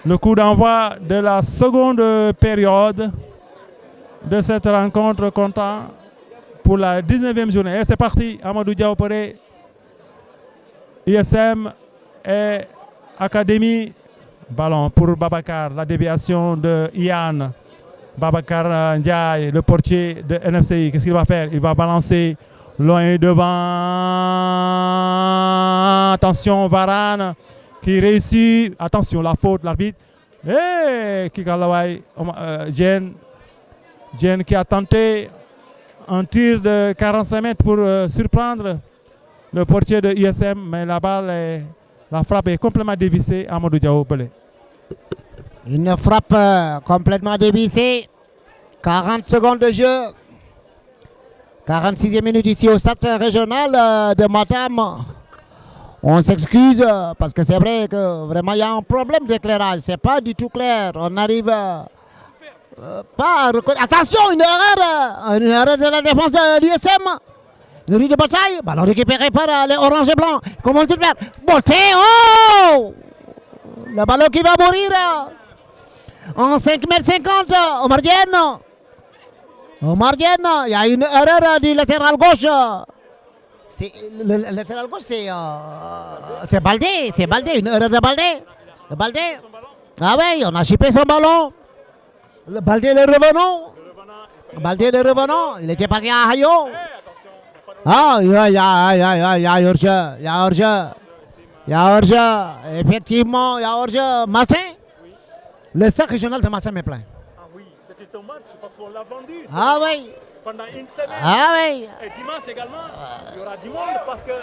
Le coup d'envoi de la seconde période de cette rencontre comptant pour la 19e journée. Et c'est parti, Amadou Diaopere, ISM et Académie. Ballon pour Babacar, la déviation de Ian. Babacar Ndiaye, le portier de NFCI, qu'est-ce qu'il va faire? Il va balancer loin devant. Attention, Varane qui réussit. Attention, la faute, l'arbitre. Et Kikalawai, Jen qui a tenté un tir de 45 mètres pour surprendre le portier de ISM, mais la balle, la frappe est complètement dévissée. Amadou Diao Pelé. Une frappe complètement dévissée. 40 secondes de jeu. 46e minute ici au stade régional de Matam. On s'excuse parce que c'est vrai que vraiment il y a un problème d'éclairage. C'est pas du tout clair. On n'arrive pas à reconnaître. Attention, une erreur de la défense de l'USM. Une rue de bataille. Ballon récupéré par les oranges et blancs. Comment le faire? Beauté. Oh! Le ballon qui va mourir. En 5,50 m. Omar Diène. Il y a une erreur du latéral gauche. Le latéral gauche, c'est Baldé. C'est Baldé, une erreur de Baldé. Le Baldé. Ah oui, on a chippé son ballon. Le Baldé, le revenant. Baldé, le revenant. Il était parti à Hayo. Ah, il y a urgence. Il y a urgence. Il y a urgence. Effectivement, il y a urgence. Martin. Le sac régional de Martin est plein. Ah oui, c'était ton match parce qu'on l'a vendu. Ah oui. Pendant une semaine. Ah oui. Et dimanche également, il y aura du monde parce que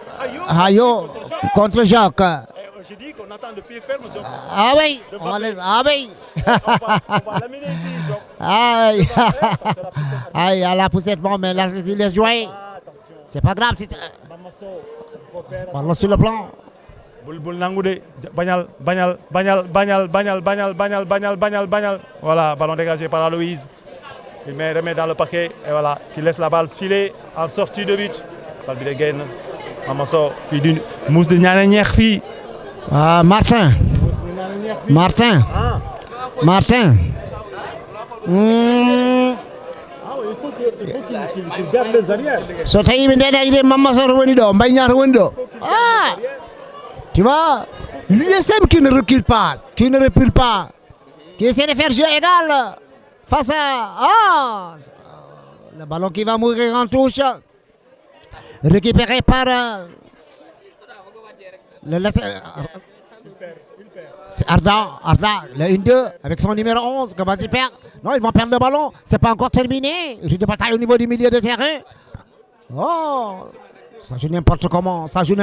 Hayo contre Jacques. J'ai dit qu'on attend de pied ferme. Ah oui. Ah oui. On va l'amener ici. Aïe. Aïe, à la poussette, bon, mais là, il laisse jouer. C'est pas grave. Ballon sur le plan. Bul nangoudé, bagnal. Voilà, ballon dégagé par Aloïse. Il remet dans le paquet et voilà, qui laisse la balle filer en sortie de but. Balle de gain. Amasso, fille d'une mousse de Nyananerfi. Martin. Martin. Ah oui, il faut qu'il garde les arrières. Ah, tu vois, l'USM qui ne recule pas, qui essaie de faire jeu égal face à le ballon qui va mourir en touche, récupéré par le latéral. C'est Arda, le 1-2 avec son numéro 11. Comment il perd? Non, ils vont perdre le ballon. C'est pas encore terminé. Rue de bataille au niveau du milieu de terrain. Oh, ça joue n'importe comment. Ça va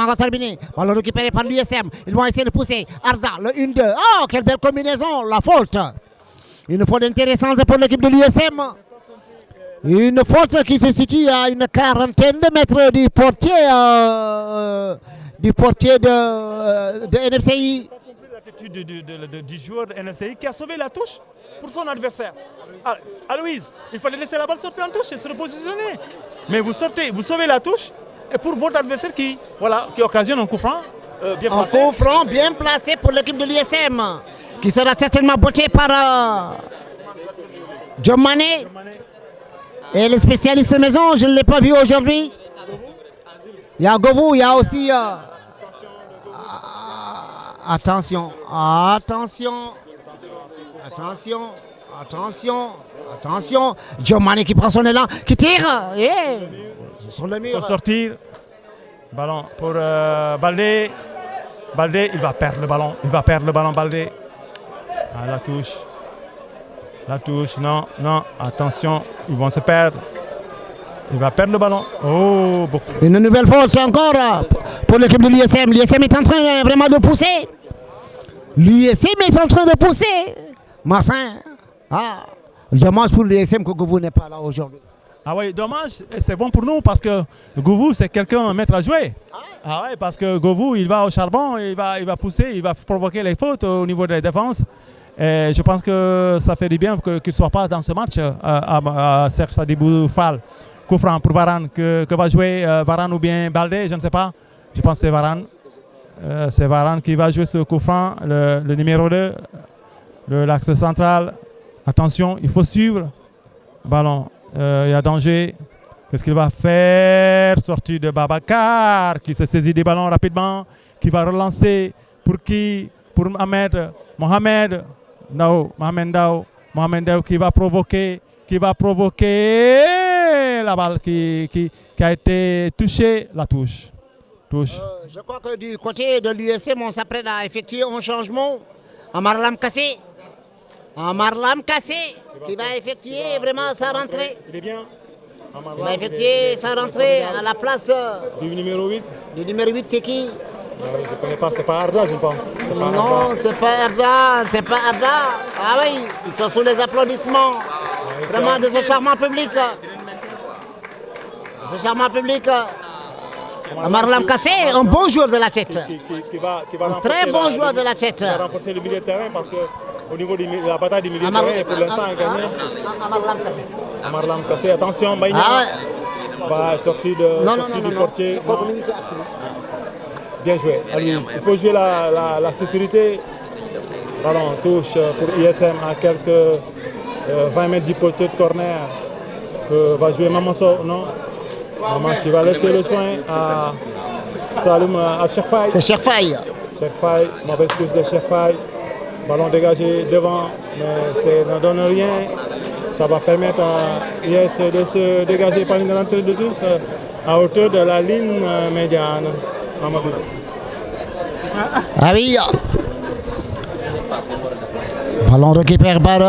encore terminer. Ballon récupéré par l'USM. Ils vont essayer de pousser. Arda, le 1-2. Oh, quelle belle combinaison. La faute. Une faute intéressante pour l'équipe de l'USM. Une faute qui se situe à une quarantaine de mètres du portier. De NFCI. L'attitude du joueur de NFCI qui a sauvé la touche pour son adversaire. Aloïse, il fallait laisser la balle sortir en touche et se repositionner. Mais vous sauvez la touche et pour votre adversaire qui occasionne un coup franc bien placé. Un coup franc bien placé pour l'équipe de l'USM qui sera certainement botté par John Mané. Et le spécialiste maison, je ne l'ai pas vu aujourd'hui. Il y a Govou, il y a aussi... Attention. Giovanni qui prend son élan, qui tire. Sur le mur. Pour sortir. Ballon pour Baldé. Baldé, il va perdre le ballon. Baldé. Ah, la touche, non. Attention, ils vont se perdre. Il va perdre le ballon. Oh, beaucoup. Une nouvelle faute encore pour l'équipe de l'USM. L'USM est en train vraiment de pousser. Martin. Dommage pour l'USM que Gouvou n'est pas là aujourd'hui. Ah oui, dommage. C'est bon pour nous parce que Gouvou, c'est quelqu'un à mettre à jouer. Ah ouais, parce que Gouvou, il va au charbon, il va pousser, il va provoquer les fautes au niveau de la défense. Et je pense que ça fait du bien qu'il ne soit pas dans ce match à Serge Sadibou Fall. Coup franc pour Varane que va jouer Varane ou bien Baldé, je ne sais pas. Je pense que c'est Varane. c'est Varane qui va jouer ce coup franc, le numéro 2 de l'axe central. Attention, il faut suivre. Ballon, il y a danger. Qu'est-ce qu'il va faire? Sortie de Babacar qui se saisit des ballons rapidement, qui va relancer pour qui? Pour Mohamed Ndao. Mohamed Ndao qui va provoquer la balle qui a été touchée, la touche. Je crois que du côté de l'USM, on s'apprête à effectuer un changement. Amarlam Kassé. Qui va effectuer vraiment sa rentrée. Il est bien. Il va effectuer sa rentrée à la place du numéro 8. Du numéro 8, c'est qui? Je ne connais pas, c'est pas Arda, je pense. Non, c'est pas Arda. Ah oui, ils sont sous les applaudissements. Vraiment de ce charmant public. Amarlam Kassé, un bon joueur de la tête. Un très bon joueur de la tête. Qui va renforcer le milieu de terrain parce que au niveau de la bataille du milieu de terrain, pour l'instant, a gagné. Amarlam Kassé, attention, Maïna va sortir du portier. Bien joué. Allez, il faut jouer la sécurité. Ballon touche pour ISM à quelques 20 mètres du poteau de corner. Va jouer Mamanso, non? Maman qui va laisser le soin à Saloum, à Chekfaï. C'est Chekfaï. Chekfaï, mauvaise touche de Chekfaï. Ballon dégagé devant, mais ça ne donne rien. Ça va permettre à IS de se dégager par une rentrée de tous à hauteur de la ligne médiane. Mamadou. Ah oui. Ballon récupéré par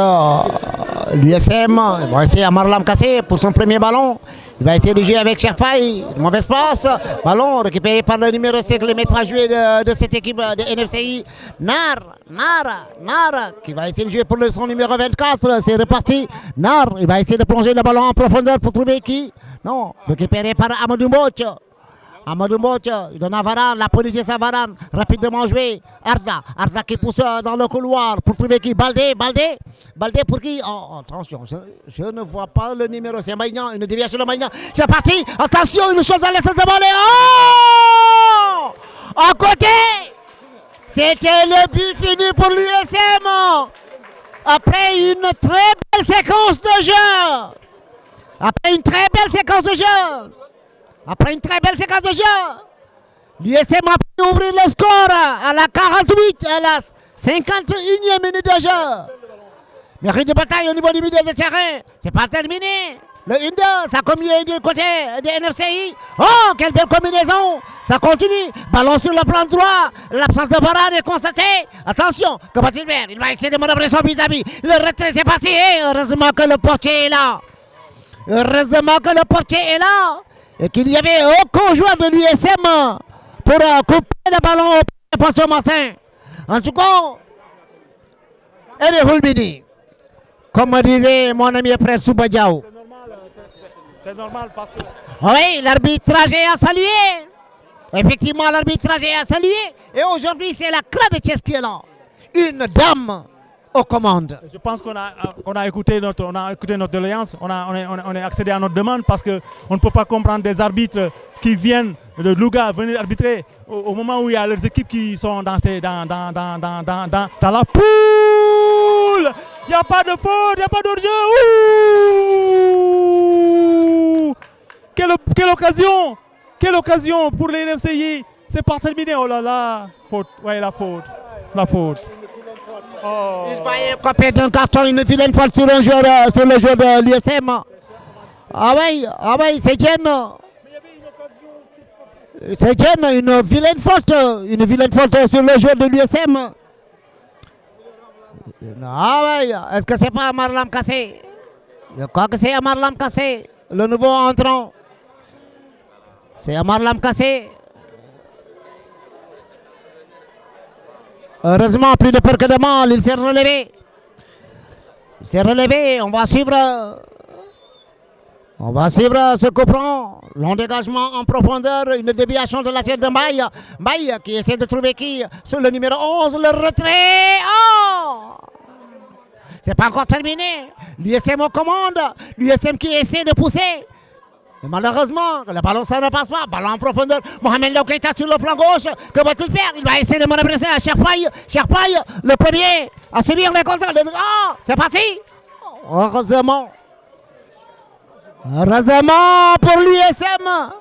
l'USM. Il va essayer à Amarlam Kassé pour son premier ballon. Il va essayer de jouer avec Chekfaï. Mauvaise passe. Ballon récupéré par le numéro 5, le maître à jouer de cette équipe de NFCI. Nar, qui va essayer de jouer pour son numéro 24. C'est reparti. Nar, il va essayer de plonger le ballon en profondeur pour trouver qui? Non, récupéré par Amadou Mbouch. Il donne à Varane, la police à Varane, rapidement joué. Arda qui pousse dans le couloir pour trouver qui? Baldé pour qui? Oh, attention, je ne vois pas le numéro, c'est Maïna, une déviation de Maïna. C'est parti, attention, une chose dans l'est de balle. Oh! À côté! C'était le but fini pour l'USM. Après une très belle séquence de jeu. L'USM a pu ouvrir le score à la 48, à la 51e minute de jeu. Mérite de bataille au niveau du milieu de terrain. C'est pas terminé. Le 1-2, ça continue du côté de NFCI. Oh, quelle belle combinaison. Ça continue. Ballon sur le plan droit. L'absence de Varane est constatée. Attention, que va-t-il faire? Il va essayer de manœuvrer son vis-à-vis. Le retrait, c'est parti. Et heureusement que le portier est là. Et qu'il y avait aucun joueur de l'USM pour couper le ballon au porteur Martin. En tout cas, elle est Hulbini. Comme disait mon ami frère Soubadiaou. C'est normal parce que... Oui, l'arbitrage est à saluer. Effectivement, l'arbitrage est à saluer. Et aujourd'hui, c'est la crête de Chess qui est là. Une dame aux commandes. Je pense qu'on a écouté notre doléance, on a accédé à notre demande parce qu'on ne peut pas comprendre des arbitres qui viennent de Louga venir arbitrer au moment où il y a leurs équipes qui sont dans la poule. Il n'y a pas de faute, il n'y a pas d'hors-jeu. Quelle occasion pour les NFCI. C'est pas terminé, oh là là. Faute, ouais, la faute. Oh. Il fallait copier d'un carton, une vilaine faute sur le joueur de l'USM. Ah oui, c'est Jen. C'est Jen, une vilaine faute sur le joueur de l'USM. Ah oui, est-ce que c'est pas Amarlam Kassé? Je crois que c'est Amarlam Kassé, le nouveau entrant. C'est Amarlam Kassé. Heureusement, plus de peur que de mal, il s'est relevé. On va suivre ce coup franc. Long dégagement en profondeur, une déviation de la tête de Maï. Maï qui essaie de trouver qui? Sur le numéro 11, le retrait. Oh! C'est pas encore terminé. L'USM aux commandes. L'USM qui essaie de pousser. Et malheureusement, le ballon, ça ne passe pas. Ballon en profondeur. Mohamed Keita sur le plan gauche. Que va-t-il faire? Il va essayer de manœuvrer à Cherpaille. Cherpaille, le premier à subir les contrats. Oh, c'est parti. Heureusement. Heureusement pour l'USM.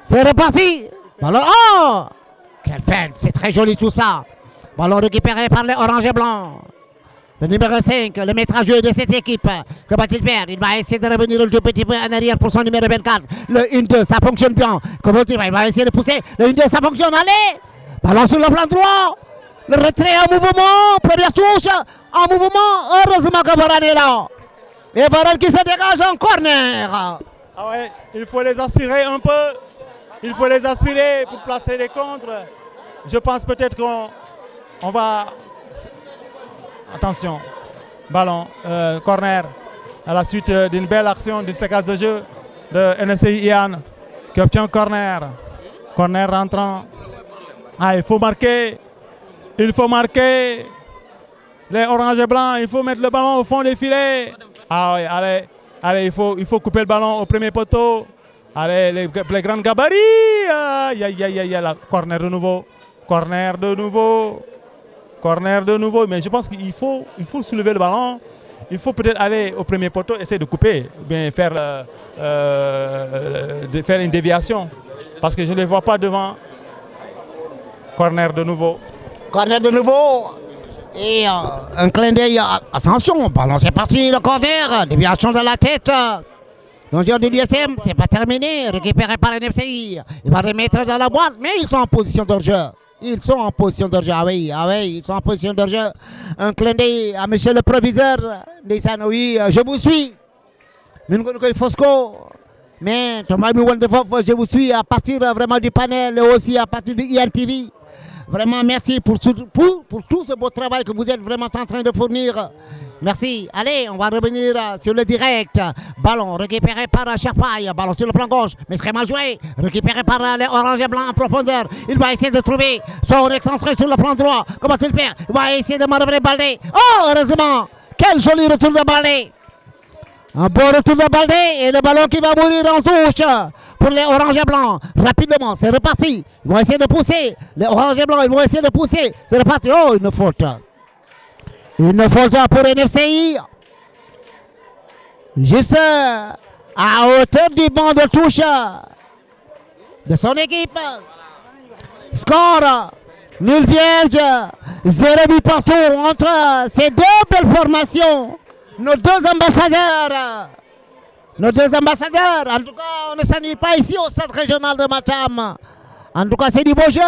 C'est reparti. Ballon. Oh! Quelle fin. C'est très joli tout ça. Ballon récupéré par les oranges et blancs. Le numéro 5, le maître à jouer de cette équipe. Que va-t-il faire? Il va essayer de revenir un tout petit peu en arrière pour son numéro 24. Le 1-2, ça fonctionne bien. Comment il va essayer de pousser. Le 1-2, ça fonctionne. Allez! Ballon sur le plan droit. Le retrait en mouvement. Première touche. En mouvement. Heureusement que Varane est là. Et Varane qui se dégage en corner. Ah ouais, il faut les aspirer un peu. Il faut les aspirer pour placer les contres. Je pense peut-être qu'on va... Attention, ballon, corner, à la suite d'une belle action, d'une séquence de jeu de NFCI Ian, qui obtient un corner. Corner rentrant. Ah, il faut marquer. Il faut marquer. Les oranges et blancs, il faut mettre le ballon au fond des filets. Ah oui, allez, il faut couper le ballon au premier poteau. Allez, les grands gabarits. Aïe, aïe, aïe, aïe, aïe, corner de nouveau. Corner de nouveau. Corner de nouveau, mais je pense qu'il faut soulever le ballon. Il faut peut-être aller au premier poteau, essayer de couper, ou bien faire une déviation. Parce que je ne les vois pas devant. Corner de nouveau. Corner de nouveau. Et un clin d'œil. Attention, ballon, c'est parti, le corner. Déviation de la tête. L'enjeu de l'USM, c'est pas terminé. Récupéré par NFCI. Il va remettre dans la boîte, mais ils sont en position de jeu. Ils sont en position de jeu, ah oui, ils sont en position de jeu. Un clin d'œil à monsieur le proviseur. Oui, je vous suis. Fosco. Mais Thomas je vous suis à partir vraiment du panel et aussi à partir de IRTV. Vraiment, merci pour tout ce beau travail que vous êtes vraiment en train de fournir. Merci. Allez, on va revenir sur le direct. Ballon récupéré par Cherpaille. Ballon sur le plan gauche, mais très mal joué. Récupéré par les oranges et blancs en profondeur. Il va essayer de trouver son excentré sur le plan droit. Comment il fait? Il va essayer de manœuvrer Baldé. Oh, heureusement. Quel joli retour de Baldé. Un beau retour de Baldé et le ballon qui va mourir en touche pour les oranges et blancs. Rapidement, c'est reparti. Ils vont essayer de pousser. Les oranges et blancs, ils vont essayer de pousser. C'est reparti. Oh, une faute. Une faute pour NFCI. Juste à hauteur du banc de touche de son équipe. Score. Nul vierge. 0 but partout entre ces deux belles formations. Nos deux ambassadeurs. En tout cas, on ne s'ennuie pas ici au stade régional de Matam. En tout cas, c'est du beau jeu.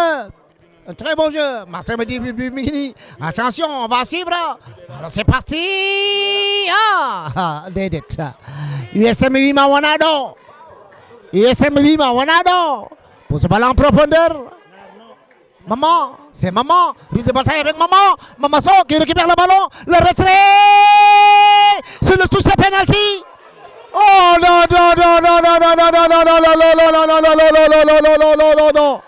Un très bon jeu. Martin me dit, attention, on va suivre. Alors c'est parti. Dédé. USM 8 Mawanado. USM 8 Mawanado. Pour ce ballon en profondeur. Maman, c'est maman. Une de bataille avec maman. Maman So qui récupère le ballon. Le retrait. Sur le touche de penalty. Oh non, non, non, non, non, non, non, non, non, non, non, non, non.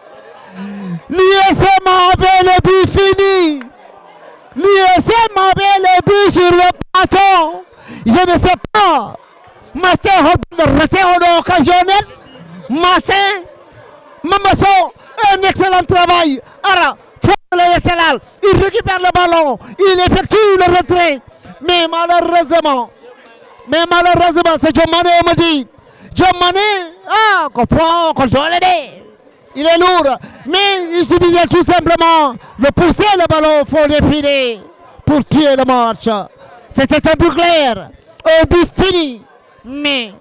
L'USM avait le but fini. L'USM avait le but sur le bâton. Je ne sais pas. Martin, le occasionnel. Martin, Mamasso, un excellent travail. Alors, il récupère le ballon. Il effectue le retrait. Mais malheureusement, c'est John Mané, on me dit. John Mané, comprends, il est lourd, mais il suffisait tout simplement de pousser le ballon au fond des filets pour tuer le match. C'était un but clair, un but fini, mais...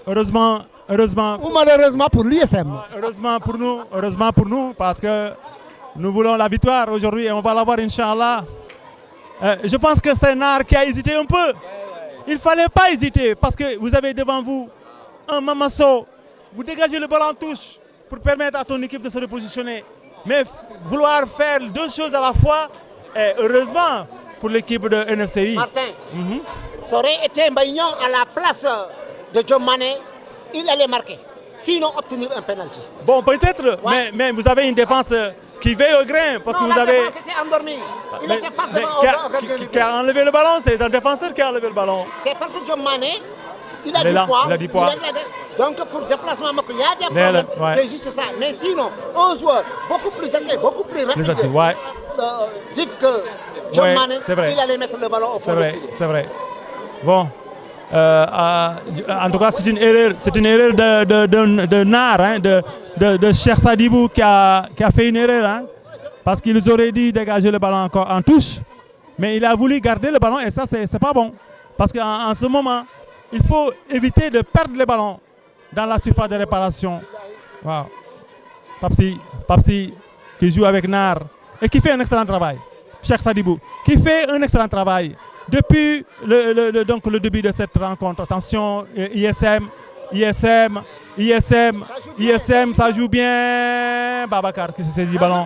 Heureusement. Ou malheureusement pour l'USM. Heureusement pour nous, parce que nous voulons la victoire aujourd'hui et on va l'avoir, Inch'Allah. Je pense que c'est Nar qui a hésité un peu. Il ne fallait pas hésiter, parce que vous avez devant vous un Mamasso. Vous dégagez le ballon en touche pour permettre à ton équipe de se repositionner. Mais vouloir faire deux choses à la fois, et heureusement pour l'équipe de NFCI. Martin, ça aurait été Mbaignan à la place de John Mané, il allait marquer. sinon obtenir un penalty. Bon, peut-être, mais vous avez une défense qui veille au grain. Parce que vous avez. La défense était endormie. Il était face devant qui a enlevé le ballon, c'est un défenseur qui a enlevé le ballon. C'est parce que John Mané, il a dit poids. Donc pour déplacement, il y a des problèmes. C'est juste ça. Mais sinon, un joueur beaucoup plus actif, beaucoup plus rapide, vif que John Mané, il allait mettre le ballon au fond. C'est vrai. Bon. En tout cas, c'est une erreur de Nar, hein, de Cheikh Sadibou qui a fait une erreur. Hein, parce qu'ils auraient dû dégager le ballon encore en touche. Mais il a voulu garder le ballon et ça, c'est pas bon. Parce qu'en ce moment, il faut éviter de perdre le ballon dans la surface de réparation. Wow. Papsi qui joue avec Nar et qui fait un excellent travail. Cheikh Sadibou qui fait un excellent travail. Depuis le début de cette rencontre, attention, ISM, ça joue bien. Babacar qui se saisit du ballon.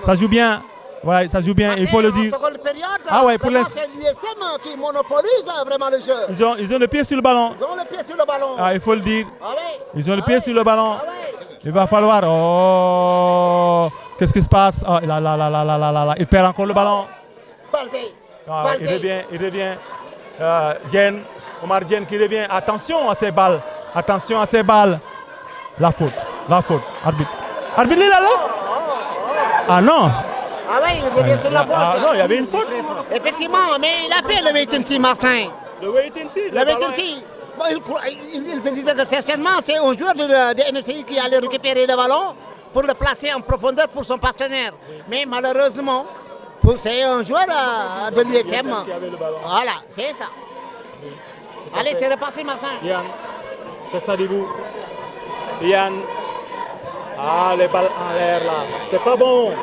Ça joue bien. Ouais, ça joue bien, il faut le dire. Période, pour c'est l'ISM qui monopolise vraiment le jeu. Ils ont le pied sur le ballon. Ah, il faut le dire. Ils ont le pied sur le ballon. Il va falloir. Oh, qu'est-ce qui se passe? Oh, là. Il perd encore le ballon. Il revient. Omar Diène qui revient. Attention à ces balles. La faute. Arbitre, il est là? Ah non. Ah oui, il revient sur la faute. Ah non, il y avait une faute. Effectivement, mais il a fait le wait and see, Martin. Le wait and see. Il se disait que certainement c'est un joueur de NFCI qui allait récupérer le ballon pour le placer en profondeur pour son partenaire. Mais malheureusement, c'est un joueur de l'USM. Voilà, c'est ça. Allez, c'est reparti, Martin. Yann, c'est ça, Dibou. Yann. Ah, les balles en l'air là. C'est pas bon.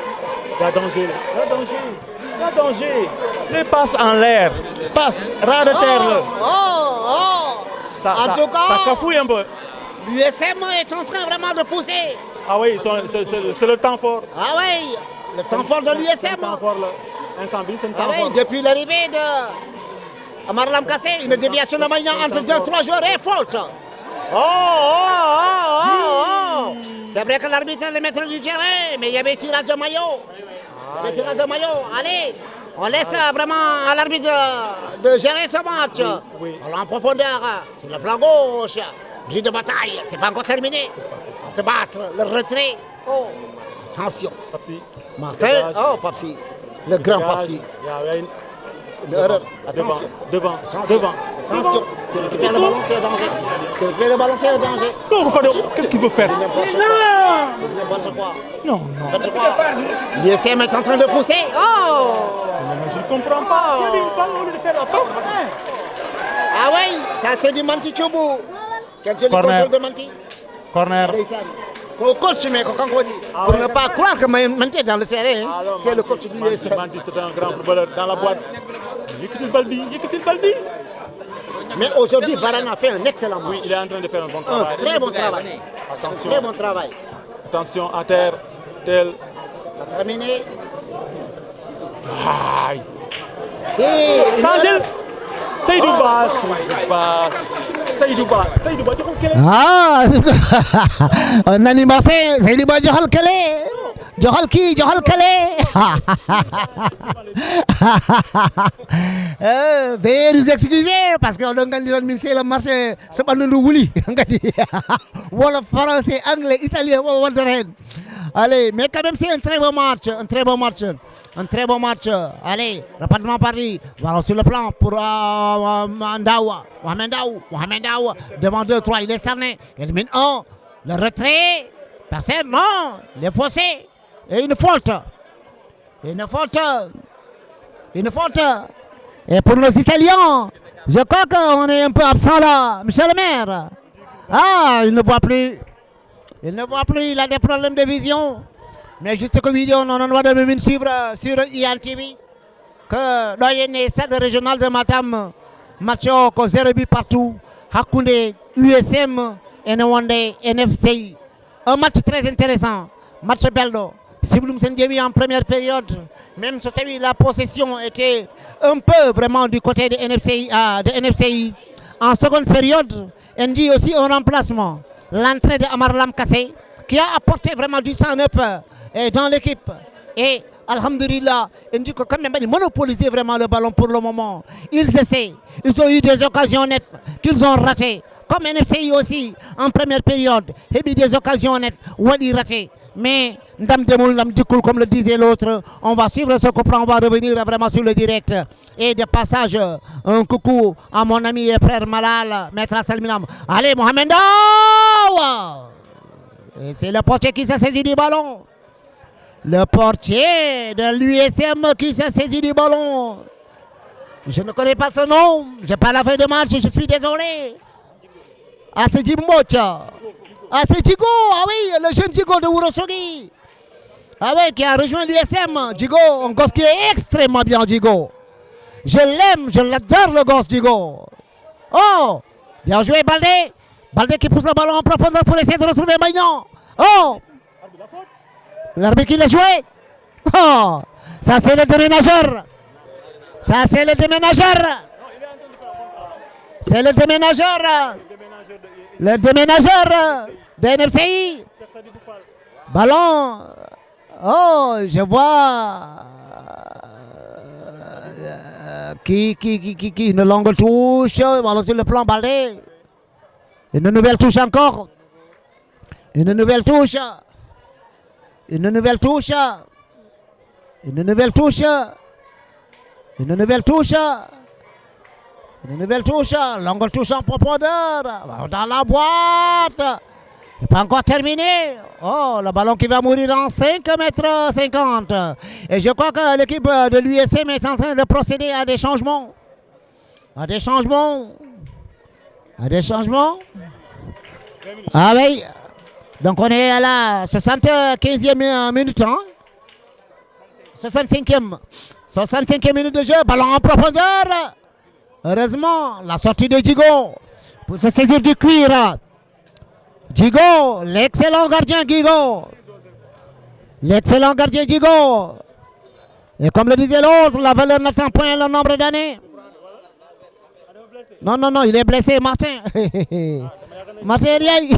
Il y a danger. Les passes en l'air. Passe, ras de terre. En tout cas, ça cafouille un peu. L'USM est en train vraiment de pousser. Ah oui, c'est le temps fort. Ah oui, le temps fort de l'USM. C'est le temps fort, incendie, c'est le temps fort. Depuis l'arrivée de Marlam Kassé, une déviation de Magnan entre 2-3 joueurs et faute. C'est vrai que l'arbitre est le maître du terrain, mais il y avait tirage de maillot. Allez, on laisse vraiment à l'arbitre de gérer ce match. Oui. En profondeur, sur le plan gauche. Grille de bataille, c'est pas encore terminé. On va se battre, le retrait. Oh, attention. Papsi. Martin, Papsi. Le grand Papsi. Attention. Devant. Attention. C'est récupérer le ballon, c'est un danger. Non, qu'est-ce qu'il veut faire? Non. L'ISM est en train de pousser. Je ne comprends pas. Il y avait une balle au lieu de faire la passe. Ah oui, ça c'est du Manti Choubou. Quel joli contrôle de Manti. Corner. Au coach, mais quand on dit, pour ne pas croire que Manti est dans le terrain, c'est le coach du l'ISM. Manti, c'est un grand footballeur dans la boîte. Yékoutil Balbi. Mais aujourd'hui, Varane a fait un excellent match. Oui, il est en train de faire un bon travail. Très bon travail. Attention. Très bon travail. Attention à terre. Tel. Terminé. Aïe. Sangel. Seydou Ba, un animateur, Seydou Ba joxal kele. Joxal kele. Veuillez nous excuser parce qu'on a gagné le marché. C'est pas nous voulons. Voilà, français, anglais, italien, allez, mais quand même c'est un très bon match. Allez, rapidement Paris. Voilà sur le plan pour Mohamed Daou. Devant 2-3, il est cerné. Il élimine 1. Le retrait. Personne, non. Il est poussé. Et une faute. Et pour nos Italiens, je crois qu'on est un peu absent là. Monsieur le maire. Il ne voit plus. Il a des problèmes de vision. Mais juste comme vidéo, on en doit de suivre sur IANTV que l'ONE stade régional de Matam, match au 0 but partout, Hakoundé, USM, Nwande, NFCI. Un match très intéressant, match bello. Si vous nous avez en première période, même si la possession était un peu vraiment du côté de NFCI. En seconde période, on dit aussi un remplacement. l'entrée de Amar Lam Kassé, qui a apporté vraiment du sang neuf dans l'équipe. Et alhamdulillah, il dit que quand même ils monopolisent vraiment le ballon pour le moment. Ils essaient, ils ont eu des occasions nettes qu'ils ont ratées. Comme NFCI aussi, en première période, il y a eu des occasions nettes, Wadi raté. Mais, comme le disait l'autre, on va suivre ce coup, on va revenir vraiment sur le direct. Et de passage, un coucou à mon ami et frère Malal, maître Salminam. Allez, Mohamed Ndao! Et c'est le portier qui s'est saisi du ballon. Le portier de l'USM qui s'est saisi du ballon. Je ne connais pas son nom, je n'ai pas la fin de match, je suis désolé. Ah, c'est Jimbocha. Ah, c'est Djigo, ah oui, le jeune Djigo de Wurosogi. Ah oui, qui a rejoint l'USM. Djigo, un gosse qui est extrêmement bien, Djigo. Je l'aime, je l'adore, le gosse, Djigo. Oh, bien joué, Baldé. Baldé qui pousse le ballon en profondeur pour essayer de retrouver Magnan. Oh, l'arbitre qui l'a joué. Oh, ça c'est le déménageur. Ça c'est le déménageur. C'est le déménageur. Le déménageur de NFCI. Ballon. Oh, je vois. Qui une longue touche. Ballon sur le plan Baldé. Une nouvelle touche encore. Une nouvelle touche. Une nouvelle touche. Une nouvelle touche. Une nouvelle touche. Une nouvelle touche. Longue touche en profondeur. Dans la boîte. C'est pas encore terminé. Oh, le ballon qui va mourir en 5,50 m. Et je crois que l'équipe de l'USM est en train de procéder à des changements. À des changements. À des changements. Ah oui. Donc on est à la 75e minute. Hein? 65e minute de jeu. Ballon en profondeur. Heureusement, la sortie de Djigo pour se saisir du cuir. Djigo, l'excellent gardien Djigo. L'excellent gardien Djigo. Et comme le disait l'autre, la valeur n'atteint point le nombre d'années. Non, non, non, il est blessé, Martin. Martin Riaï.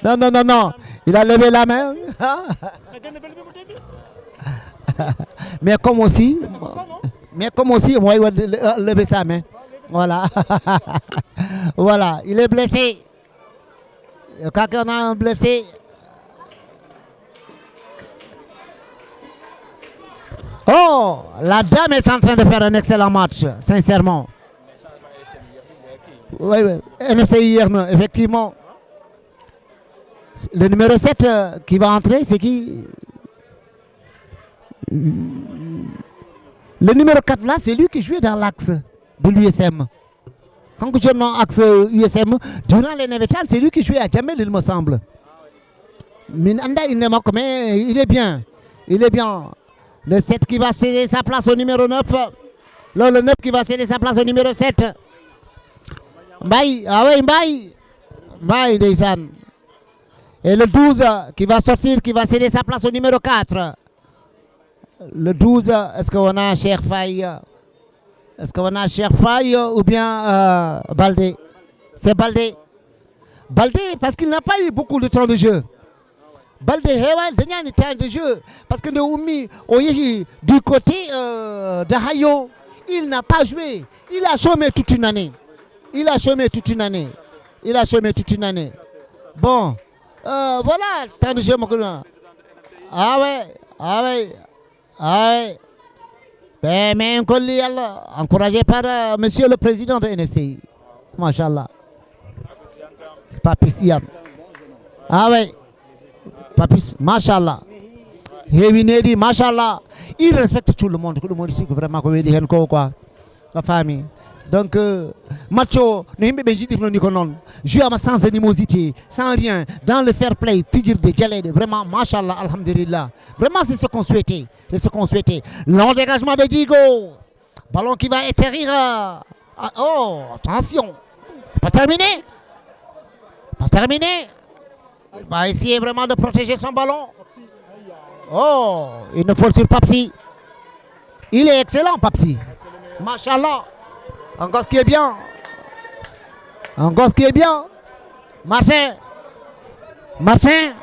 Non, non, non, non. Il a levé la main. Mais comme aussi, moi, il va lever sa main. Voilà. Voilà, il est blessé. Quand on a un blessé. Oh, la dame est en train de faire un excellent match, sincèrement. Oui, oui. NFCI, effectivement. Le numéro 7 qui va entrer, c'est qui? Le numéro 4 là, c'est lui qui jouait dans l'axe de l'USM. Quand je dis axe USM, durant les Nevetal, c'est lui qui jouait à Jamel, il me semble. Mais il est bien. Il est bien. Le 7 qui va céder sa place au numéro 9. Là, le 9 qui va céder sa place au numéro 7. Mbaye, ah oui, Mbaye. Mbaye, Deysan. Et le 12 qui va sortir, qui va céder sa place au numéro 4. Le 12, est-ce qu'on a Cheikh Faye? Est-ce qu'on a Cheikh Faye ou bien Baldé? C'est Baldé. Baldé, parce qu'il n'a pas eu beaucoup de temps de jeu. Baldé, il a eu temps de jeu. Parce que du côté de Hayo, il n'a pas joué. Il a chômé toute une année. Il a chômé toute une année. Il a chômé toute une année. Bon, voilà, temps de jeu. Ah ouais, ah ouais, ah ouais. Ben, mais encouragé par monsieur le président de NFCI. Machallah. C'est Papis Iam. Ah ouais. Papis, Machallah. Hevinedi, Machallah. Il respecte tout le monde ici, vraiment, quoi. La famille. Donc, Macho, jouer sans animosité, sans rien, dans le fair play, figure de Djaled, vraiment, Machallah, alhamdulillah. Vraiment, c'est ce qu'on souhaitait. C'est ce qu'on souhaitait. Long dégagement de Djigo. Ballon qui va atterrir. Oh, attention. Pas terminé. Pas terminé. Il va essayer vraiment de protéger son ballon. Oh, une faute sur Papsi. Il est excellent, Papsi. Machallah. Encore ce qui est bien. Un gosse qui est bien. Martin. Martin.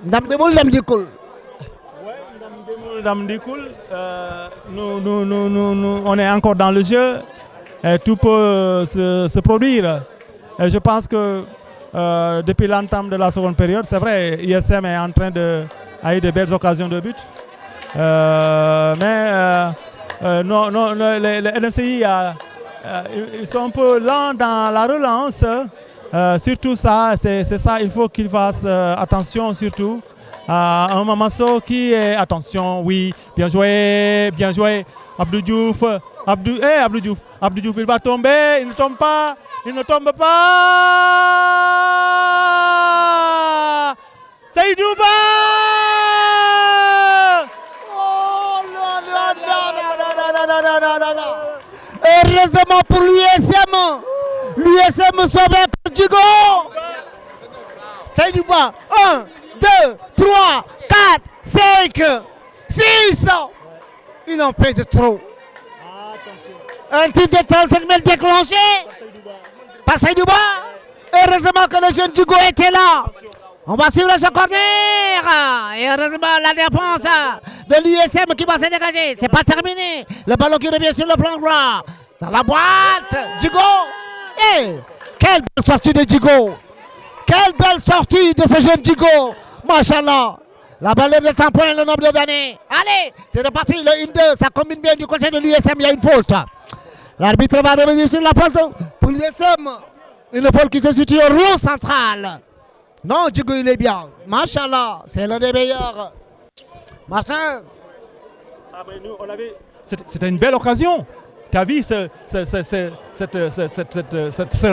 Ndam demul ndam dikul. Nous, on est encore dans le jeu et tout peut se produire. Et je pense que depuis l'entame de la seconde période, c'est vrai, ISM est en train a eu de belles occasions de but. Les NFCI, ils sont un peu lents dans la relance. Surtout ça, c'est ça, il faut qu'ils fassent attention surtout. Un Mamasso qui est, attention, oui, bien joué, Abdou Diouf, Abdou Diouf, il va tomber, il ne tombe pas, Seydou Ba! Oh non. Heureusement pour l'USM sauvé par Djigo. Seydou Ba, 1, 2, 3, 4, 5, 6. Ils n'ont pas de trop. Un tir de 35 mètres déclenché par Seydou Ba. Heureusement que le jeune Djigo était là. On va suivre ce corner. Et heureusement la défense de l'USM qui va se dégager. C'est pas terminé. Le ballon qui revient sur le plan droit. Dans la boîte. Djigo. Hey, quelle belle sortie de Djigo. Quelle belle sortie de ce jeune Djigo. Machallah. La balle est de point le nombre d'années. Allez, c'est reparti. Le 1-2. Ça combine bien du côté de l'USM. Il y a une faute. L'arbitre va revenir sur la faute pour l'USM. Une faute qui se situe au rond central. Non, Djigo, il est bien. Machallah, c'est l'un des meilleurs. Machin. C'était une belle occasion. Tu as vu ce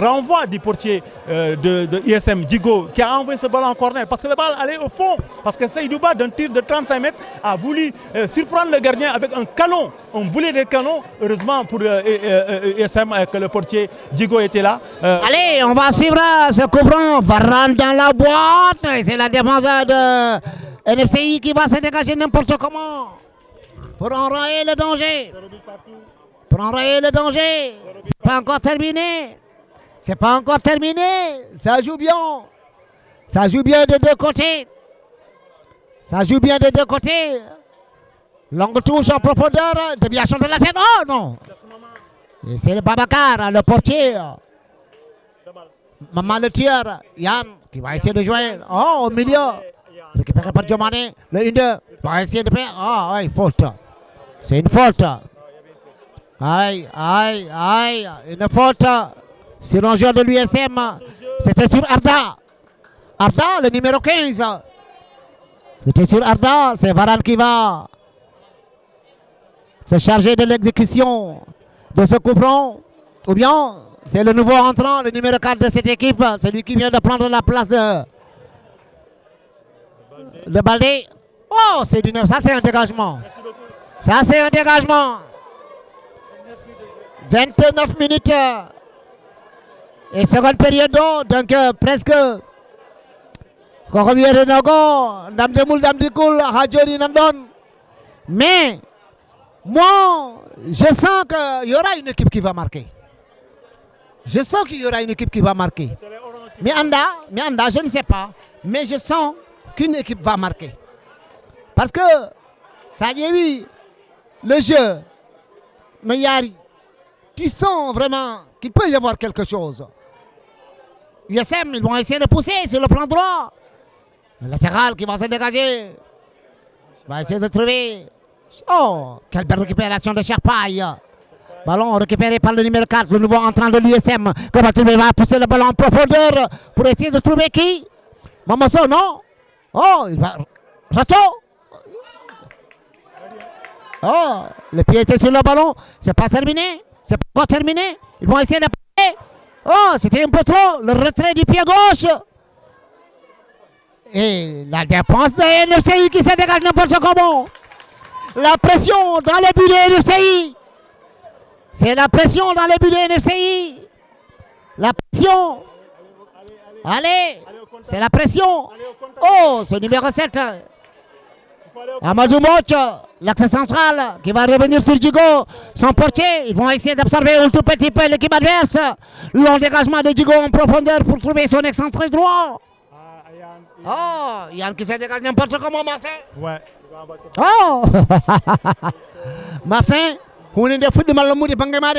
renvoi du portier de ISM, Djigo, qui a envoyé ce ballon en corner. Parce que le ballon allait au fond. Parce que Seydou Ba, d'un tir de 35 mètres, a voulu surprendre le gardien avec un canon, un boulet de canon. Heureusement pour ISM que le portier Djigo était là. Allez, on va suivre ce couvrant. Varane dans la boîte. C'est la défense de NFCI qui va se dégager n'importe comment. Pour enrayer le danger. C'est pas encore terminé. Ça joue bien. Des deux côtés. Longue touche en profondeur. Déviation de la tête. Oh non. Et c'est le Babacar, le portier. Maman le tir. Yann qui va essayer de jouer. Oh, au milieu. Récupéré par Diomane. Le 1-2. Va essayer de faire. Oh, oui, faute. C'est une faute. Aïe, une faute sur un joueur de l'USM. C'était sur Arda. Arda, le numéro 15. C'était sur Arda, c'est Varane qui va se charger de l'exécution de ce coup franc. Ou bien, c'est le nouveau entrant, le numéro 4 de cette équipe. C'est lui qui vient de prendre la place de Baldé. Oh, ça c'est un dégagement. 29 minutes et seconde période, donc presque mais moi je sens qu'il y aura une équipe qui va marquer. Mais Anda, je ne sais pas, mais je sens qu'une équipe va marquer parce que ça y est, oui, le jeu Noyari. Tu sens vraiment qu'il peut y avoir quelque chose. USM, ils vont essayer de pousser sur le plan droit. Le latéral qui va se dégager. Va essayer de trouver. Oh, quelle belle récupération de Sherpaille. Ballon récupéré par le numéro 4, le nouveau entrant de l'USM. Comment il va pousser le ballon en profondeur pour essayer de trouver qui? Mamasso, non? Oh, il va. Rato. Oh, le pied était sur le ballon. C'est pas terminé. Ils vont essayer de passer. Oh, c'était un peu trop. Le retrait du pied gauche. Et la défense de NFCI qui se dégage n'importe comment. La pression dans les buts de NFCI. C'est la pression dans les buts de NFCI. La pression. Allez, c'est la pression. Oh, ce numéro 7. Amadou Moch, l'axe central qui va revenir sur Djigo. Son portier, ils vont essayer d'absorber un tout petit peu l'équipe adverse. Long dégagement de Djigo en profondeur pour trouver son excentré droit. Oh, Yann qui se dégage n'importe comment, Martin. Ouais. Oh Martin, vous venez de foutre de mal le mou de Bangamade.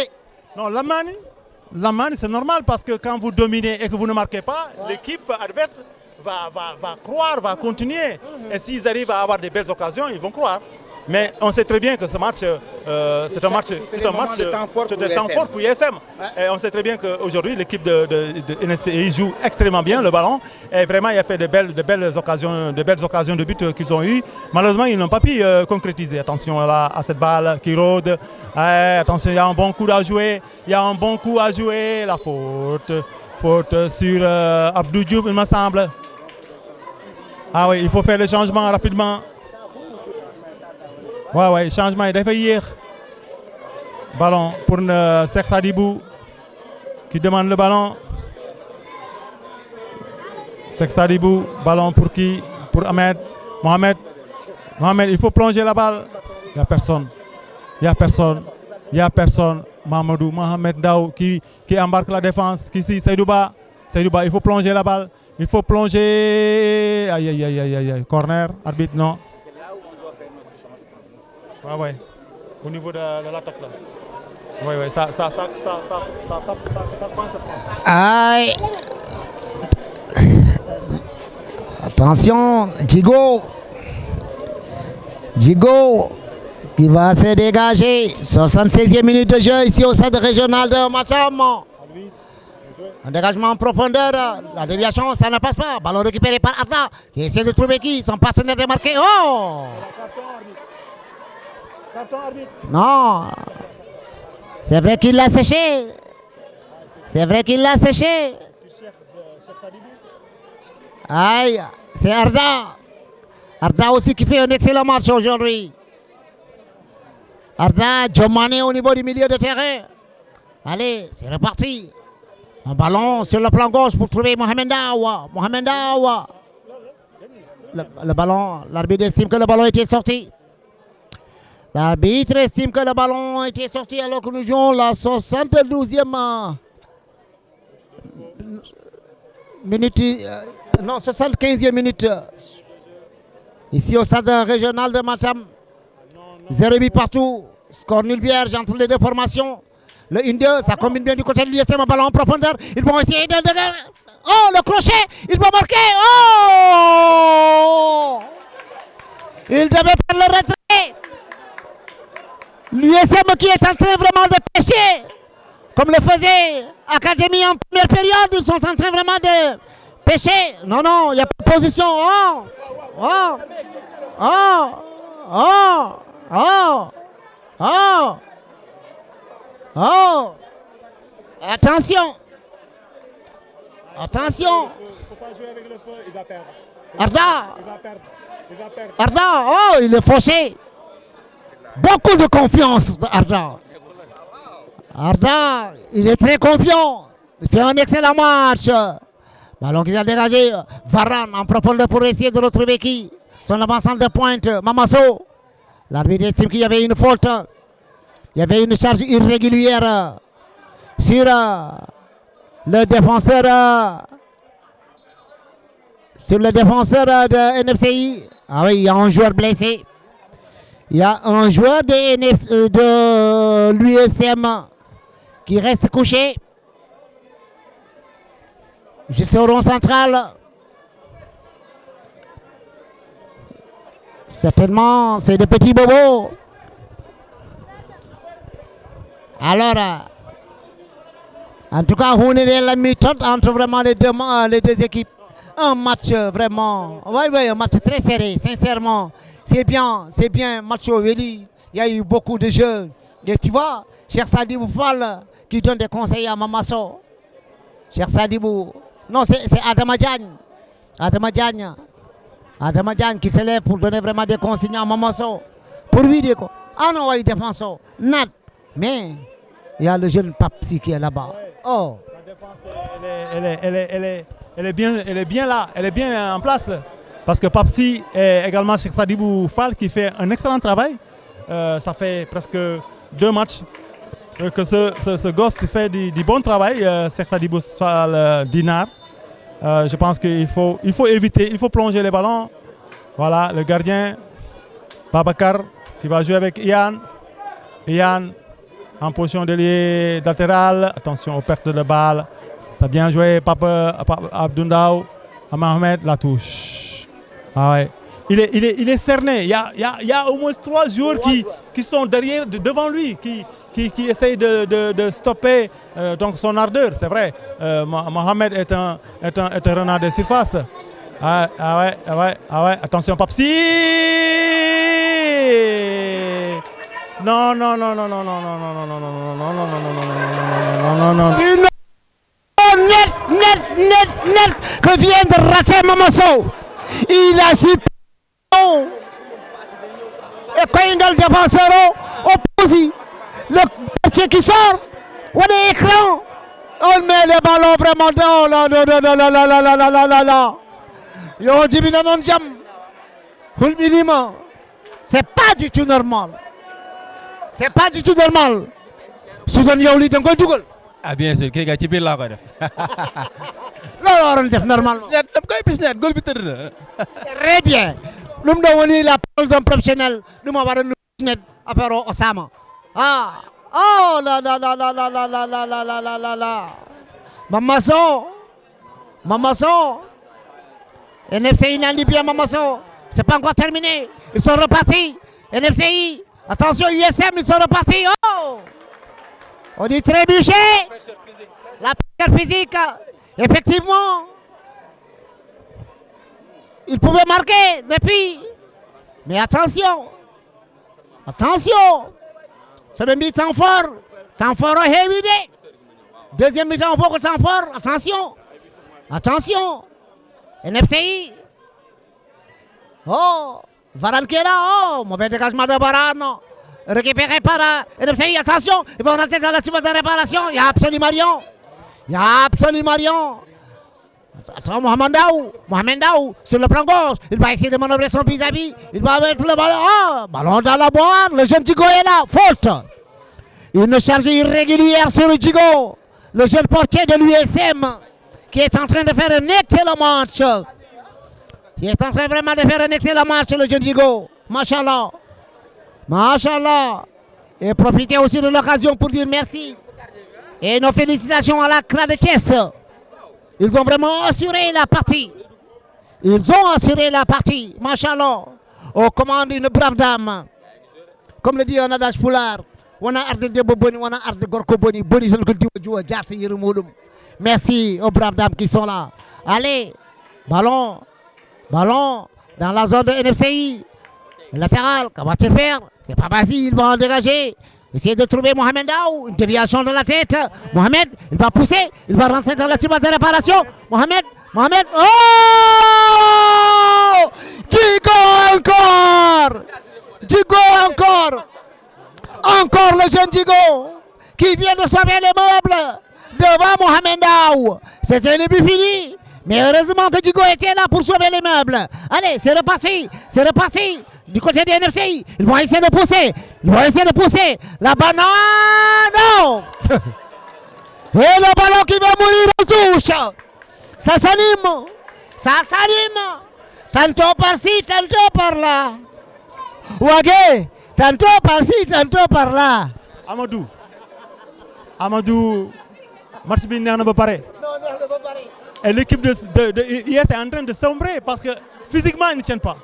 Non, la manie, c'est normal parce que quand vous dominez et que vous ne marquez pas, l'équipe adverse va croire, va continuer. Et s'ils arrivent à avoir des belles occasions, ils vont croire. Mais on sait très bien que ce match, c'est un match de temps fort pour ISM. Et on sait très bien qu'aujourd'hui, l'équipe de NSCI joue extrêmement bien le ballon. Et vraiment, il a fait de belles occasions de but qu'ils ont eues. Malheureusement, ils n'ont pas pu concrétiser. Attention là, à cette balle qui rôde. Attention, il y a un bon coup à jouer. La faute sur Abdou Diouf, il me semble. Ah oui, il faut faire le changement rapidement. Ouais, changement, il a fait hier. Ballon pour Cheikh Sadibou qui demande le ballon. Cheikh Sadibou, ballon pour qui? Pour Ahmed. Mohamed, il faut plonger la balle. Il n'y a personne. Mamadou, Mohamed Daou qui embarque la défense. Ici, Seydouba, il faut plonger la balle. Il faut plonger. Aïe. Corner, arbitre, non. Ouais. Au niveau de l'attaque là. Ouais, ça prend. Aïe. Attention, Djigo qui va se dégager. 76e minute de jeu ici au stade régional de Matam. Un dégagement en profondeur, la déviation, ça ne passe pas. Ballon récupéré par Atla qui essaie de trouver qui? Son partenaire démarqué. Oh! Non, c'est vrai qu'il l'a séché. Aïe, c'est Arda. Arda aussi qui fait un excellent match aujourd'hui. Arda, Djomane au niveau du milieu de terrain. Allez, c'est reparti. Un ballon sur le plan gauche pour trouver Mohamed Dawa. Le ballon, l'arbitre estime que le ballon était sorti. L'arbitre estime que le ballon était sorti alors que nous jouons la 72e minute, 75e minute. Ici au stade régional de Matam. 0 but partout. Score nul vierge entre les deux formations. Le 1-2, ça combine bien du côté de l'USM, un ballon en profondeur. Ils vont essayer de... Oh, le crochet, il va marquer. Oh! Il devait prendre le retrait. L'USM qui est en train vraiment de pêcher, comme le faisait Académie en première période, ils sont en train vraiment de pêcher. Non, il n'y a pas de position. Attention. Faut pas jouer avec le feu, il va perdre. Arda, Il va perdre. il est fauché. Beaucoup de confiance, Arda. Arda, il est très confiant. Il fait un excellent match. Ballon qui a dégagé. Varane en profondeur pour essayer de retrouver qui? Son avançant de pointe, Mamasso. L'arbitre estime qu'il y avait une faute. Il y avait une charge irrégulière sur le défenseur. Sur le défenseur de NFCI. Ah oui, il y a un joueur blessé. Il y a un joueur de l'USM qui reste couché. Juste au rond central. Certainement, c'est de petits bobos. Alors, en tout cas, on est la méthode entre vraiment les deux équipes. Un match vraiment, oui, un match très serré, sincèrement. C'est bien, match au Weli. Il y a eu beaucoup de jeux. Et tu vois, Cheikh Sadibou Fall qui donne des conseils à Mamasso. Cheikh Sadibou, non, c'est Adama Diagne qui se lève pour donner vraiment des consignes à Mamasso. Pour lui dire quoi? Ah non, il défend ça. Nat. Mais il y a le jeune Papsi qui est là-bas. Oh. La défense, elle est bien là, elle est bien en place. Parce que Papsi et également Cheikh Sadibou Fall qui fait un excellent travail. Ça fait presque 2 matchs que ce gosse fait du bon travail, Cheikh Sadibou Fall Dinar. Je pense qu'il faut éviter, il faut plonger les ballons. Voilà, le gardien Babacar qui va jouer avec Ian. Ian en position d'ailier latéral. Attention aux pertes de balles. Ça a bien joué, Papa Abdoundaou. Mohamed la touche. Ah ouais. Il est cerné. Il y a au moins 3 joueurs qui sont devant lui, qui essayent de stopper donc son ardeur. C'est vrai. Mohamed est un renard de surface. Ah ouais. Attention, Papsi. Non. Net que vient de rater Mamasso. Il a su. Et quand il a dépassé opposé, le petit qui sort, on est écran. On met les ballons vraiment dans là. Yo dit non jam. C'est pas du tout normal. C'est pas du tout normal. Soudan yow li dang koy dugal. Ah bien sûr kii nga ci biir laa koy def. Loolu waroon def normalement. dam koy bis net góol bi tëdd na. Très bien. Lu mu doon woni la parole d'un professionnel du ma war a nu net affaire Osama. Ah. Oh la. Mamasso. NFCI n'en bien Mamasso. C'est pas encore terminé. Ils sont repartis. NFCI. Attention USM, ils sont repartis. Oh. On dit trébuché. La pressure physique. Effectivement. Il pouvait marquer depuis. Mais attention. C'est le mi-temps fort. Temps fort au Hévidé. Deuxième mi-temps, beaucoup de temps fort. Attention. NFCI. Oh. Varane qui est là. Oh. Mauvais dégagement de Varane. Récupéré par NFCI. Attention. Ils vont rentrer dans la surface de réparation. Il y a absolument rien. Attends, Mohamed Daou, sur le plan gauche, il va essayer de manœuvrer son vis-à-vis, il va mettre le ballon, ballon dans la boîte, le jeune Djigo est là, faute. Une charge irrégulière sur le Djigo, le jeune portier de l'USM, qui est en train de faire un excellent match. Le jeune Djigo, Machallah. Et profiter aussi de l'occasion pour dire merci. Et nos félicitations à la CRA de Thiès. Ils ont vraiment assuré la partie. Machallah. Aux commandes d'une brave dame. Comme le dit un adage poulard. Merci aux braves dames qui sont là. Allez. Ballon. Dans la zone de NFCI. Latéral. Comment va-t-il faire? C'est pas facile. Il va en dégager. Essayez de trouver Mohamed Daou, une déviation de la tête. Mohamed, il va pousser, il va rentrer dans la surface de réparation. Mohamed, oh! Djigo encore! Encore le jeune Djigo qui vient de sauver les meubles devant Mohamed Daou. C'était le but fini. Mais heureusement que Djigo était là pour sauver les meubles. Allez, c'est reparti. Du côté des NFCI, ils vont essayer de pousser. La banane, non. Et le ballon qui va mourir en touche. Ça s'anime. Tantôt par-ci, tantôt par-là. Ouagé, tantôt par-ci, tantôt par-là. Amadou, match bi neex na ba pare. Et l'équipe de IS est en train de sombrer parce que physiquement ils ne tiennent pas.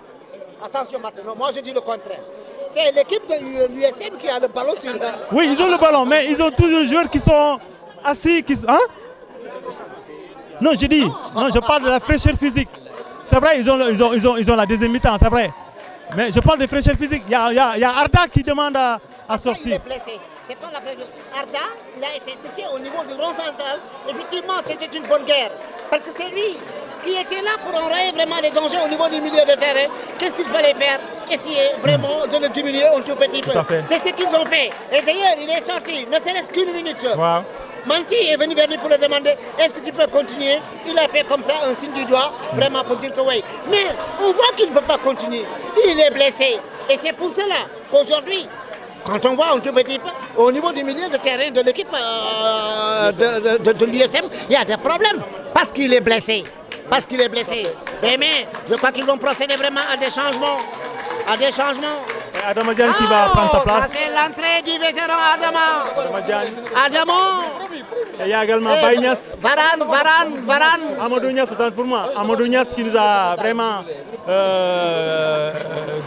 Attention maintenant, moi je dis le contraire. C'est l'équipe de l'USM qui a le ballon sur eux. Oui, ils ont le ballon, mais ils ont toujours des joueurs qui sont assis. Non, je parle de la fraîcheur physique. C'est vrai, ils ont la deuxième mi-temps, c'est vrai. Mais je parle de fraîcheur physique. Il y a Arda qui demande à sortir. Il est blessé. C'est pas la fraîcheur. Arda, il a été séché au niveau du rond central. Effectivement, c'était une bonne guerre. Parce que c'est lui qui était là pour enrayer vraiment les dangers au niveau du milieu de terrain. Qu'est-ce qu'il fallait faire? Essayer vraiment de le diminuer un tout petit peu. C'est ce qu'ils ont fait. Et d'ailleurs, il est sorti, ne serait-ce qu'une minute. Wow. Manti est venu vers lui pour le demander est-ce que tu peux continuer. Il a fait comme ça un signe du doigt, vraiment pour dire que oui. Mais on voit qu'il ne peut pas continuer. Il est blessé. Et c'est pour cela qu'aujourd'hui, quand on voit un tout petit peu, au niveau du milieu de terrain de l'équipe de l'USM, il y a des problèmes. Parce qu'il est blessé. Parce qu'il est blessé. Mais je crois qu'ils vont procéder vraiment à des changements. À des changements. Et Adama Diagne qui va prendre sa place. Ça c'est l'entrée du vétéran Adama. Adama Diagne. Adama. Et il y a également Baye Niass. Varane. Amadou Niass, autant pour moi. Amadou Niass qui nous a vraiment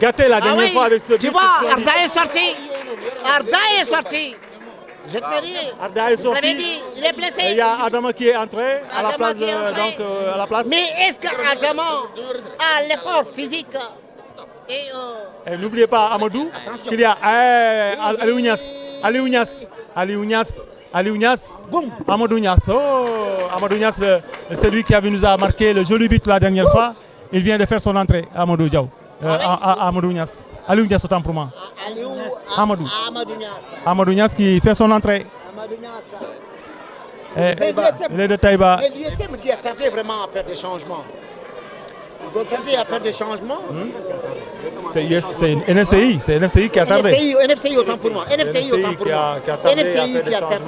gâté la dernière fois avec ce but. Tu vois, Arda est sorti. Arda est sorti. Je te le dis. Arda est sorti. Je l'avais dit, il est blessé. Et il y a Adama qui est entré à la Adama place. qui est entré. À la place. Mais est-ce qu'Adama a l'effort physique et n'oubliez pas Amadou, qu'il y a Aliou Niass, Amadou Niass. Oh, Amadou Niass, c'est lui qui nous a marqué le joli but la dernière fois. Il vient de faire son entrée, Amadou Diaw. Amadou Niass. Aliou Niass, autant pour moi. Amadou Niass qui fait son entrée. Il est de Taïba. Et l'USM qui a tardé vraiment à faire des changements. Ils ont tardé à faire des changements. C'est NFCI qui a tardé. NFCI autant pour moi. NFCI qui a tardé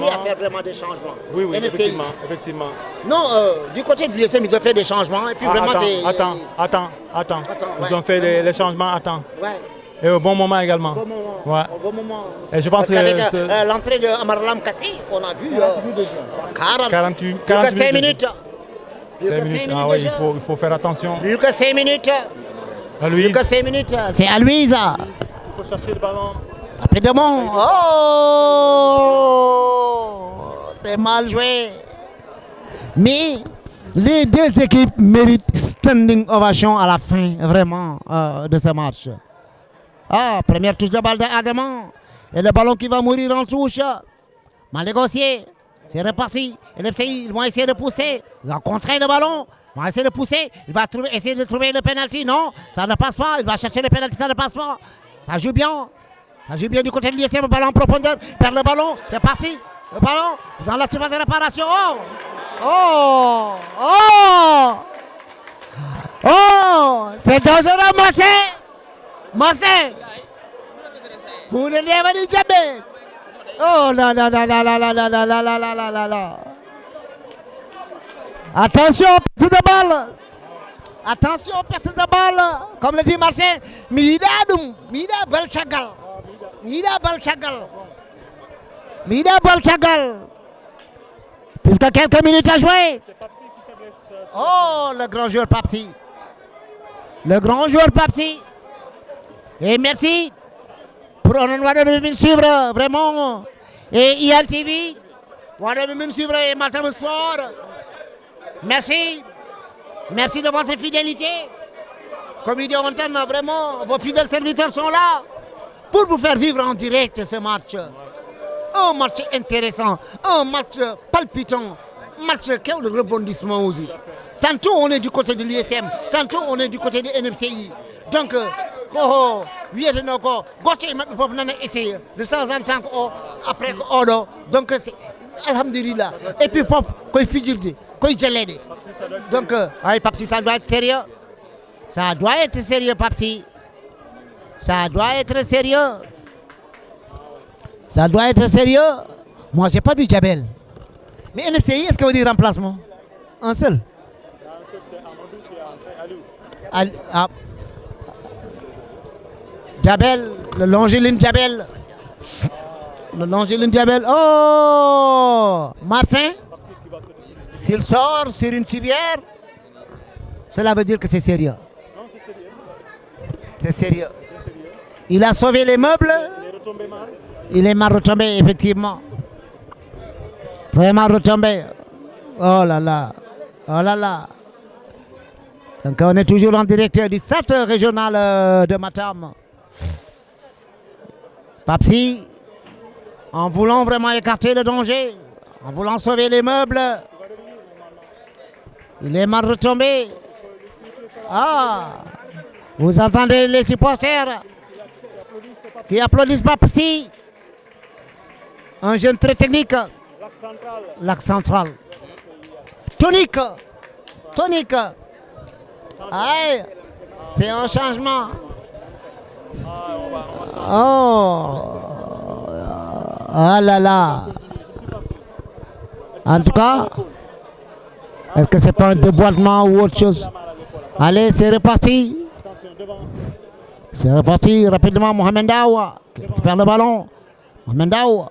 à faire vraiment des changements. Oui, effectivement. Non, du côté de l'USM, ils ont fait des changements. Et puis vraiment attends. Ils ont fait les changements, Ouais. Et au bon moment également. Au bon moment. Ouais. Au bon moment. Et je pense avec que l'entrée de Amarlam Kassi, on a vu 48 5 minutes. 5 minutes. Ah oui, il faut faire attention. Plus que 5 minutes. Aloïse. Plus que 5 minutes. C'est Aloïse. Il faut chercher le ballon. Rapidement. Oh, c'est mal joué. Mais les deux équipes méritent standing ovation à la fin, vraiment, de ce match. Première touche de balle d'Adama. Et le ballon qui va mourir en touche. Mal négocié. C'est reparti. Ils vont essayer de pousser. Ils vont contrer le ballon. Ils vont essayer de pousser. Il va essayer de trouver le penalty. Non, ça ne passe pas. Il va chercher le penalty. Ça ne passe pas. Ça joue bien. Ça joue bien du côté de l'USM. Le ballon en profondeur. Perd le ballon. C'est parti. Le ballon dans la surface de réparation. Oh, c'est dangereux, Martin. Vous ne l'avez dit jamais. Oh là. Attention, perte de balle. Attention, perte de balle. Comme le dit Martin, Mida Balchagal. Plus que quelques minutes à jouer. Oh, le grand joueur Papsi. Et merci pour on va suivre vraiment. Et IAL TV, on va suivre et Matam Sport. Merci de votre fidélité. Comme il dit Antenne, vraiment, vos fidèles serviteurs sont là pour vous faire vivre en direct ce match. Un match intéressant, un match palpitant, match qui a le rebondissement aussi. Tantôt on est du côté de l'USM, tantôt on est du côté de NFCI. Donc, de temps en temps, après, donc c'est alhamdulillah. Et puis, pop, quoi figuré, quoi gelé. Donc, Papsi, ça doit être sérieux. Ça doit être sérieux, Papsi. Ça doit être sérieux. Moi, j'ai pas vu Djabel. Mais NFCI, est-ce que vous dites remplacement? Un seul. C'est Amadou qui est entré, Aliou. Djabel, le Longilin Djabel. Oh, Martin, s'il sort sur une civière, cela veut dire que c'est sérieux. Non, c'est sérieux. C'est sérieux. Il a sauvé les meubles. Il est retombé mal. Il est mal retombé, effectivement. Vraiment retombé. Oh là là. Donc on est toujours en direct du centre régional de Matam. Papsi, en voulant vraiment écarter le danger, en voulant sauver les meubles, il est mal retombé. Vous entendez les supporters qui applaudissent Papsi. Un jeune très technique. L'axe central. Tonique. Tonique. Aïe. C'est un changement. Oh. Ah là là. En tout cas, est-ce que c'est pas un déboîtement ou autre chose? Allez, c'est reparti. C'est reparti rapidement. Mohamed Daoua qui récupère le ballon. Mohamed Daoua,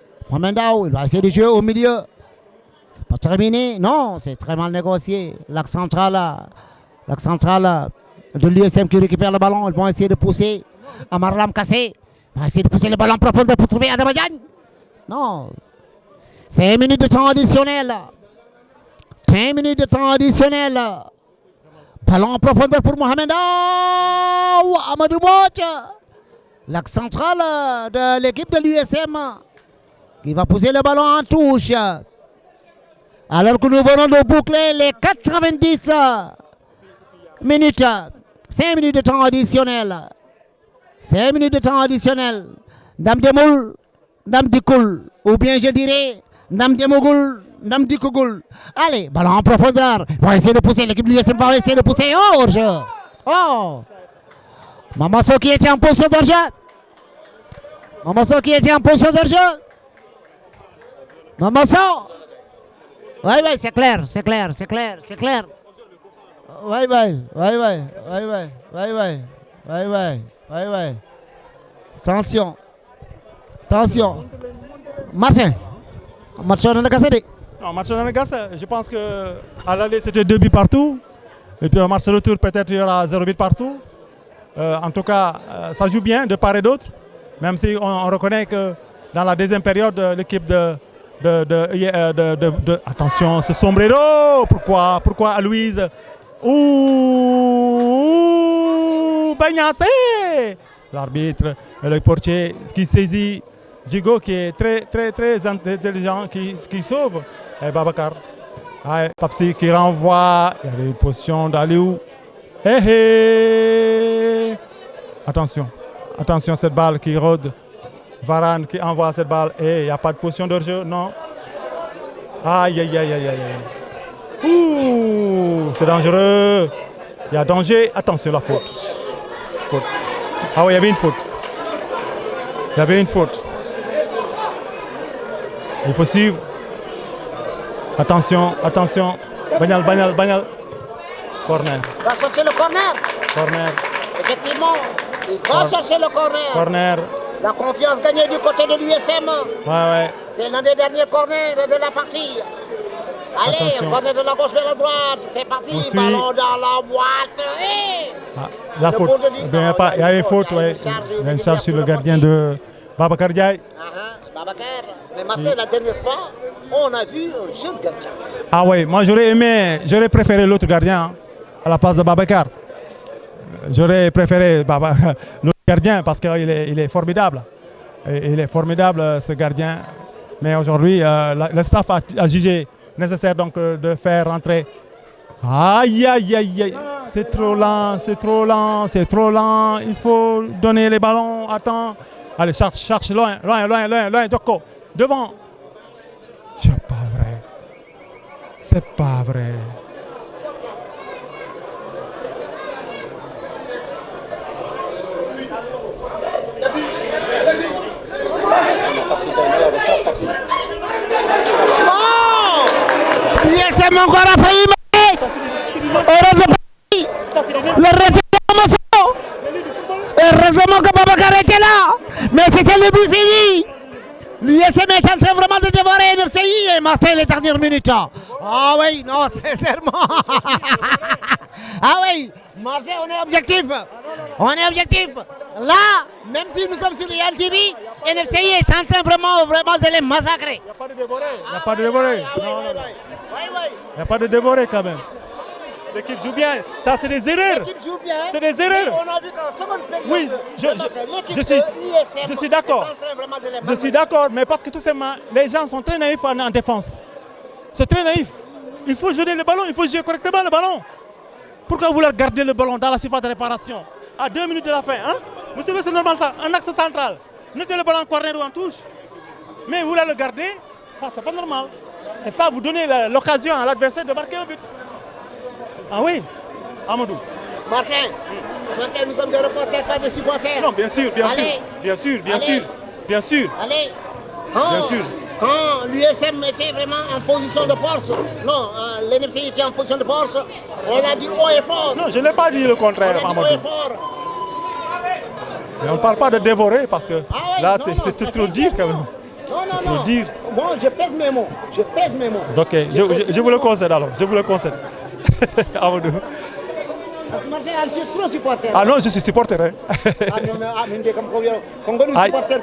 il va essayer de jouer au milieu. C'est pas terminé. Non, c'est très mal négocié. L'axe central de l'USM qui récupère le ballon. Ils vont essayer de pousser. Amarlam Kassé va essayer de pousser le ballon profondeur pour trouver Adama Diagne. Non. 5 minutes de temps additionnel. 5 minutes de temps additionnel. Ballon en profondeur pour Mohamed Daoua. Amadou Boch. L'axe central de l'équipe de l'USM qui va pousser le ballon en touche. Alors que nous venons de boucler les 90 minutes. 5 minutes de temps additionnel. 5 minutes de temps additionnel. Ndam Demoul, Ndam Dikoul. Ou bien je dirais Ndam Demogoul, Ndam Dikogoul. Allez, ballon en profondeur. On va essayer de pousser. L'équipe de l'USM va essayer de pousser. Oh, hors-jeu. Oh. Mamasso qui était en position d'hors-jeu. Mamasso qui était en position d'hors-jeu. Mamasso. Oui, c'est clair. Oui. Attention. Martin on a cassé. Non, match dans le gaz, je pense qu'à l'aller c'était 2 buts partout. Et puis au match retour, peut-être il y aura 0 but partout. En tout cas, ça joue bien de part et d'autre. Même si on reconnaît que dans la deuxième période, l'équipe attention, ce sombrero. Pourquoi Aloïse? Ouh, Bagnassé. L'arbitre, le portier qui saisit Djigo qui est très intelligent, qui sauve. Et Babacar. Papsi qui renvoie. Il y avait une position d'Aliou. Attention cette balle qui rôde. Varane qui envoie cette balle. Et il n'y a pas de position de jeu, non. Aïe. Ouh, c'est dangereux. Il y a danger. Attention, la faute. Ah oui, il y avait une faute. Il faut suivre. Attention. Bagnal. Corner. Il va chercher le corner. Effectivement, il va chercher le corner. La confiance gagnée du côté de l'USM. Ouais. C'est l'un des derniers corners de la partie. Allez, Attention. Corner de la gauche vers la droite. C'est parti. Ballon dans la boîte. La faute. Il y a une faute, ouais. Il y a une charge sur le gardien de Babacar Diaye. Babacar. Mais Martin, la dernière fois, on a vu un jeune gardien. Ah oui, moi j'aurais préféré l'autre gardien à la place de Babacar. J'aurais préféré l'autre gardien parce qu'il est formidable. Il est formidable ce gardien. Mais aujourd'hui, le staff a jugé nécessaire donc de faire rentrer. Aïe. C'est trop lent. Il faut donner les ballons. Attends. Allez, cherche loin. Doko. Devant. C'est pas vrai. Oh! l'USM encore a failli marquer. Le référendum. Heureusement que Babacar était là. Mais c'était le but fini. L'USM est en train vraiment de dévorer NFCI et Marseille les dernières minutes. Ah oui, non, sincèrement. Ah oui, Marseille, on est objectif. Là, même si nous sommes sur Yann TV, NFCI est en train vraiment de les massacrer. Il n'y a pas de dévoré. Non. Il n'y a pas de dévoré quand même. L'équipe joue bien. Ça, c'est des erreurs. C'est des erreurs. On a vu qu'en seconde période, oui, je suis d'accord. Je suis d'accord, mais parce que tout simplement, les gens sont très naïfs en défense. C'est très naïf. Il faut jouer le ballon, il faut jouer correctement le ballon. Pourquoi vouloir garder le ballon dans la surface de réparation à 2 minutes de la fin, hein? Vous savez, c'est normal ça, un axe central. Mettez le ballon en corner ou en touche. Mais vous voulez le garder, ça c'est pas normal. Et ça, vous donnez l'occasion à l'adversaire de marquer un but. Ah oui, Amadou. Martin, nous sommes des reporters, pas des supporters. Non, bien sûr, bien Allez. sûr. Bien sûr, bien Allez. sûr. Bien sûr. Allez. Bien sûr. Quand l'USM était vraiment en position de force, non, l'NFC était en position de force, on a dit haut et fort. Non, je n'ai pas dit le On contraire, a dit haut Amadou. et fort. Mais on ne parle pas de dévorer parce que Ah ouais, là, non, c'est non, trop dire quand même. Non, C'est non, trop non. dire. Bon, je pèse mes mots. Je pèse mes mots. Ok, je vous le concède alors. Je vous le concède. Amadou. Martin, tu es trop supporter. Ah non, je suis supporter. Hein. Quand on est Aïe. supporter,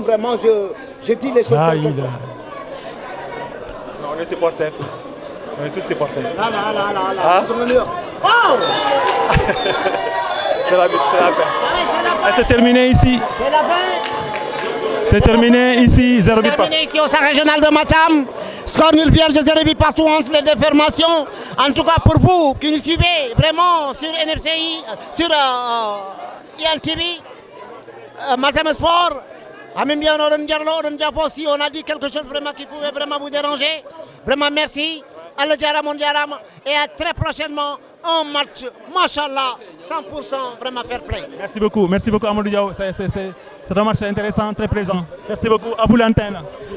vraiment, je dis les choses Ah, comme il ça. Non, on est supporters tous. On est tous supporters. Là. Ah. Oh! C'est la fin. C'est Ah, c'est terminé ici. la fin. C'est terminé ici, 0 but. Terminé ici au stade régional de Matam. Score nul vierge, 0 but partout entre les deux formations. En tout cas pour vous qui nous suivez vraiment sur NFCI, sur INTV, Matam Sport. Amin bien si on a dit quelque chose vraiment qui pouvait vraiment vous déranger. Vraiment merci. Allah Jaram, on Jaram. Et à très prochainement un match, machallah, 100% vraiment fair play. Merci beaucoup Amadou Diaw. C'est un match intéressant, très plaisant. Merci beaucoup. À vous l'antenne.